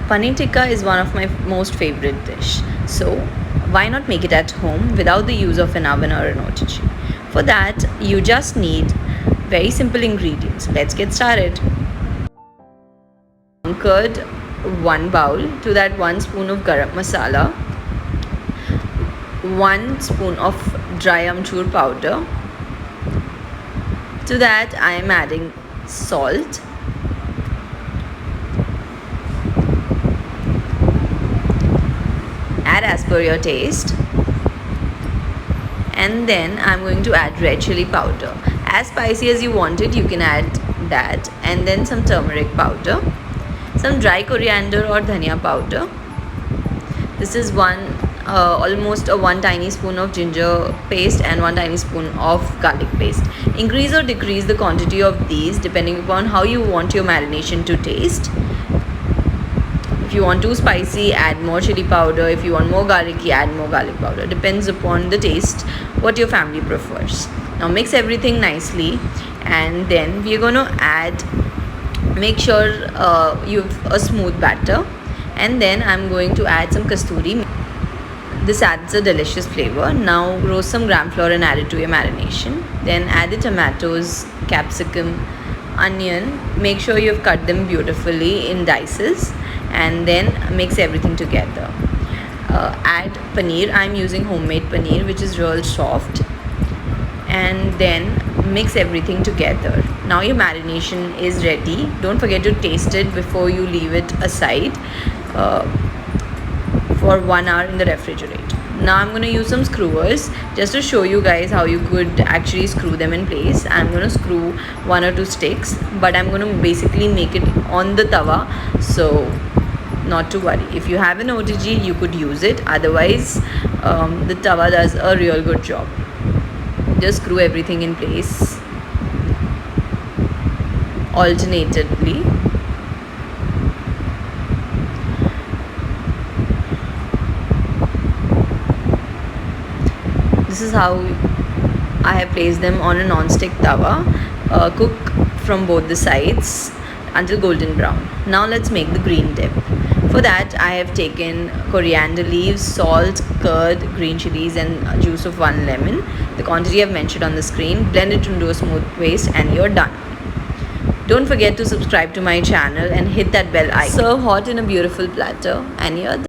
Paneer tikka is one of my most favorite dish. So why not make it at home without the use of an oven or an OTG? For that, you just need very simple ingredients. Let's get started. Curd, 1 bowl. To that, 1 spoon of garam masala, 1 spoon of dry amchur powder. To that, I am adding salt, add as per your taste, and then I'm going to add red chilli powder. As spicy as you want it, you can add that, and then some turmeric powder, some dry coriander or dhaniya powder. This is almost 1 tiny spoon of ginger paste and 1 tiny spoon of garlic paste. Increase or decrease the quantity of these depending upon how you want your marination to taste. If you want too spicy, add more chili powder. If you want more garlicky, add more garlic powder. Depends upon the taste, what your family prefers. Now mix everything nicely, and then we're going to make sure you have a smooth batter, and then I'm going to add some kasturi. This adds a delicious flavor. Now roast some gram flour and add it to your marination. Then add the tomatoes, capsicum, onion. Make sure you've cut them beautifully in dices, and then mix everything together. Add paneer. I'm using homemade paneer, which is real soft, and then mix everything together. Now your marination is ready. Don't forget to taste it before you leave it aside for 1 hour in the refrigerator. Now I'm going to use some screwers just to show you guys how you could actually screw them in place. I'm going to screw 1 or 2 sticks, but I'm going to basically make it on the tawa, so not to worry. If you have an OTG, you could use it. Otherwise, the tawa does a real good job. Just screw everything in place alternately. This is how I have placed them on a non-stick tawa. Cook from both the sides until golden brown. Now let's make the green dip. For that, I have taken coriander leaves, salt, curd, green chilies, and juice of 1 lemon. The quantity I've mentioned on the screen. Blend it into a smooth paste, and you're done. Don't forget to subscribe to my channel and hit that bell icon. Serve hot in a beautiful platter, and you're done.